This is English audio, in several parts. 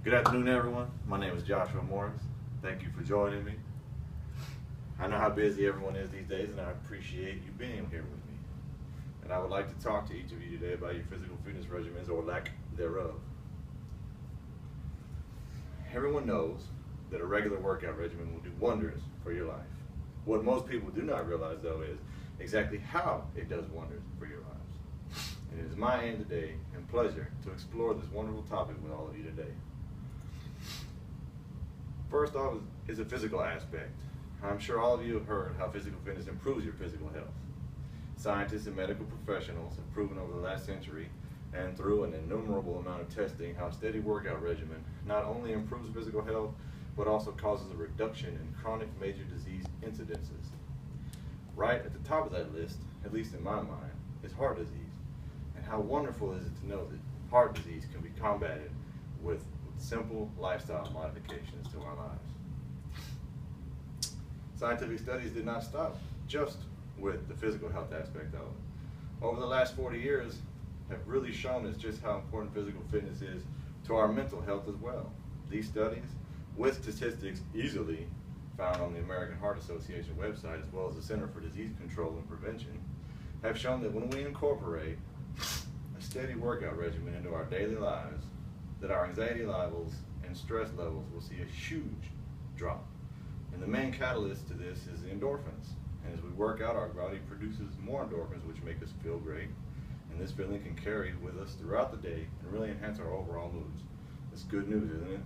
Good afternoon, everyone. My name is Joshua Morris. Thank you for joining me. I know how busy everyone is these days, and I appreciate you being here with me. And I would like to talk to each of you today about your physical fitness regimens or lack thereof. Everyone knows that a regular workout regimen will do wonders for your life. What most people do not realize, though, is exactly how it does wonders for your lives. And it is my aim today and pleasure to explore this wonderful topic with all of you today. First off is a physical aspect. I'm sure all of you have heard how physical fitness improves your physical health. Scientists and medical professionals have proven over the last century and through an innumerable amount of testing how a steady workout regimen not only improves physical health but also causes a reduction in chronic major disease incidences. Right at the top of that list, at least in my mind, is heart disease. And how wonderful is it to know that heart disease can be combated with simple lifestyle modifications to our lives. Scientific studies did not stop just with the physical health aspect of it. Over the last 40 years have really shown us just how important physical fitness is to our mental health as well. These studies, with statistics easily found on the American Heart Association website as well as the Center for Disease Control and Prevention, have shown that when we incorporate a steady workout regimen into our daily lives, that our anxiety levels and stress levels will see a huge drop. And the main catalyst to this is the endorphins. And as we work out, our body produces more endorphins, which make us feel great. And this feeling can carry with us throughout the day and really enhance our overall moods. It's good news, isn't it?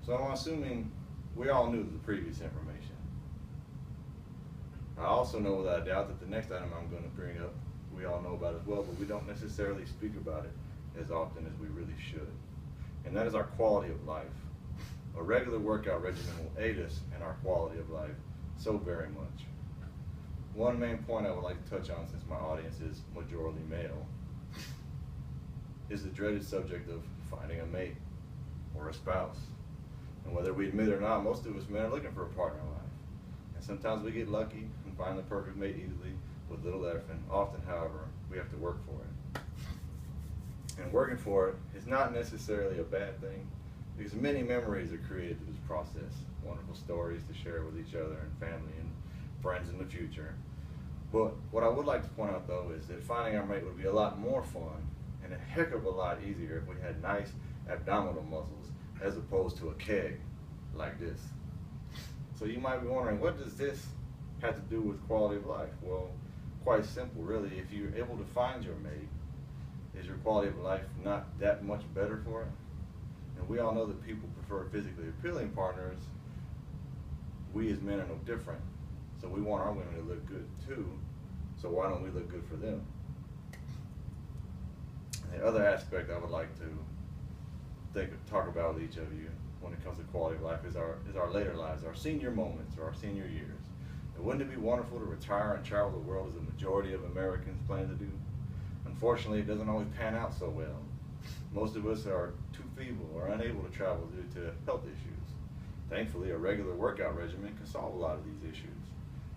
So I'm assuming we all knew the previous information. I also know without a doubt that the next item I'm going to bring up, we all know about as well, but we don't necessarily speak about it as often as we really should. And that is our quality of life. A regular workout regimen will aid us in our quality of life so very much. One main point I would like to touch on, since my audience is majority male, is the dreaded subject of finding a mate or a spouse. And whether we admit it or not, most of us men are looking for a partner in life. And sometimes we get lucky and find the perfect mate easily with little effort. Often, however, we have to work for it. And working for it is not necessarily a bad thing, because many memories are created through this process. Wonderful stories to share with each other and family and friends in the future. But what I would like to point out, though, is that finding our mate would be a lot more fun and a heck of a lot easier if we had nice abdominal muscles as opposed to a keg like this. So you might be wondering, what does this have to do with quality of life? Well, quite simple, really. If you're able to find your mate, is your quality of life not that much better for it? And we all know that people prefer physically appealing partners. We as men are no different. So we want our women to look good too. So why don't we look good for them? And the other aspect I would like to talk about with each of you when it comes to quality of life is our later lives, our senior moments or our senior years. And wouldn't it be wonderful to retire and travel the world as the majority of Americans plan to do? Unfortunately, it doesn't always pan out so well. Most of us are too feeble or unable to travel due to health issues. Thankfully, a regular workout regimen can solve a lot of these issues.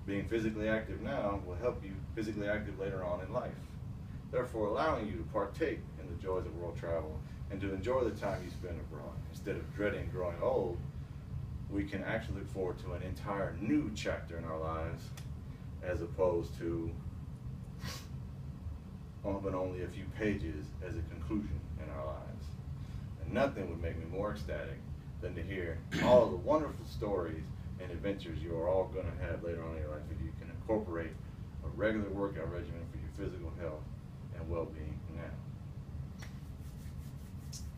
Being physically active now will help you physically active later on in life, therefore allowing you to partake in the joys of world travel and to enjoy the time you spend abroad. Instead of dreading growing old, we can actually look forward to an entire new chapter in our lives as opposed to often only a few pages as a conclusion in our lives. And nothing would make me more ecstatic than to hear all of the wonderful stories and adventures you are all going to have later on in your life if you can incorporate a regular workout regimen for your physical health and well-being now.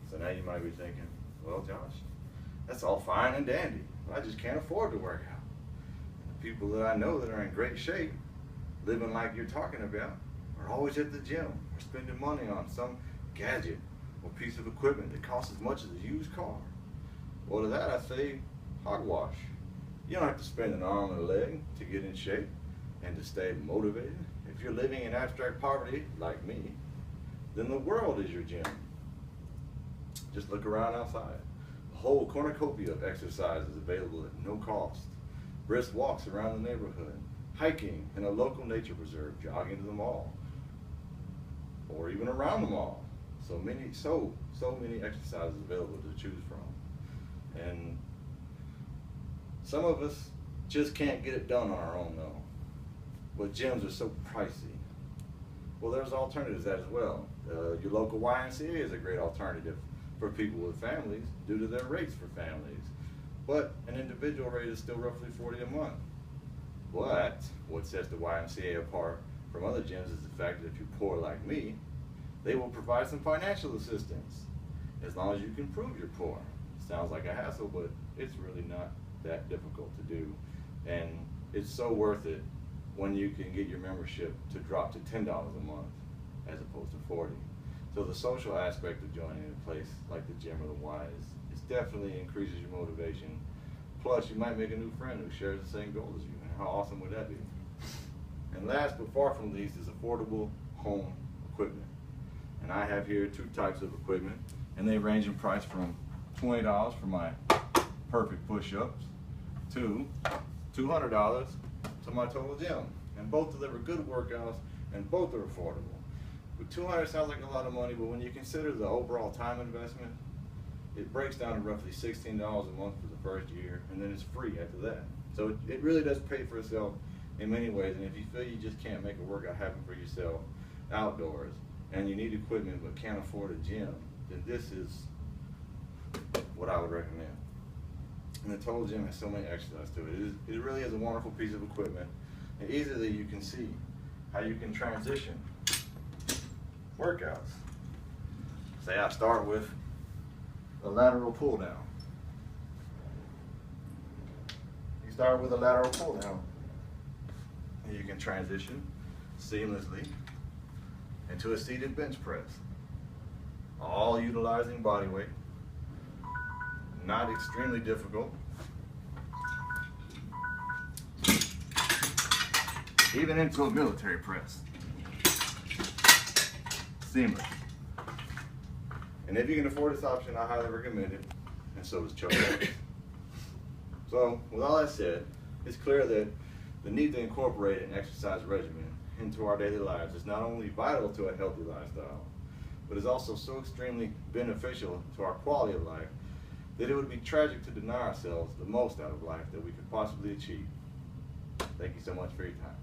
So now you might be thinking, well, Josh, that's all fine and dandy, but I just can't afford to work out. And the people that I know that are in great shape, living like you're talking about, are always at the gym or spending money on some gadget or piece of equipment that costs as much as a used car. Well, to that I say, hogwash. You don't have to spend an arm and a leg to get in shape and to stay motivated. If you're living in abstract poverty, like me, then the world is your gym. Just look around outside. A whole cornucopia of exercise is available at no cost. Brisk walks around the neighborhood, hiking in a local nature preserve, jogging to the mall, or even around the mall. So many exercises available to choose from. And some of us just can't get it done on our own though. But gyms are so pricey. Well, there's alternatives to that as well. Your local YMCA is a great alternative for people with families due to their rates for families. But an individual rate is still roughly $40 a month. But what sets the YMCA apart from other gyms is the fact that if you're poor like me, they will provide some financial assistance as long as you can prove you're poor. Sounds like a hassle, but it's really not that difficult to do. And it's so worth it when you can get your membership to drop to $10 a month as opposed to $40. So the social aspect of joining a place like the gym or the Y is definitely increases your motivation. Plus, you might make a new friend who shares the same goals as you. And how awesome would that be? And last but far from least is affordable home equipment. And I have here two types of equipment, and they range in price from $20 for my perfect push-ups to $200 to my total gym. And both deliver good workouts, and both are affordable. But $200 sounds like a lot of money, but when you consider the overall time investment, it breaks down to roughly $16 a month for the first year, and then it's free after that. So it really does pay for itself in many ways. And if you feel you just can't make a workout happen for yourself outdoors, and you need equipment but can't afford a gym, then this is what I would recommend. And the Total Gym has so many exercises to it. It really is a wonderful piece of equipment. And easily you can see how you can transition workouts. Say I start with a lateral pull down. You start with a lateral pull down, and you can transition seamlessly into a seated bench press, all utilizing body weight, not extremely difficult, even into a military press, seamless. And if you can afford this option, I highly recommend it, and so does Chuck. So, with all that said, it's clear that the need to incorporate an exercise regimen into our daily lives is not only vital to a healthy lifestyle, but is also so extremely beneficial to our quality of life that it would be tragic to deny ourselves the most out of life that we could possibly achieve. Thank you so much for your time.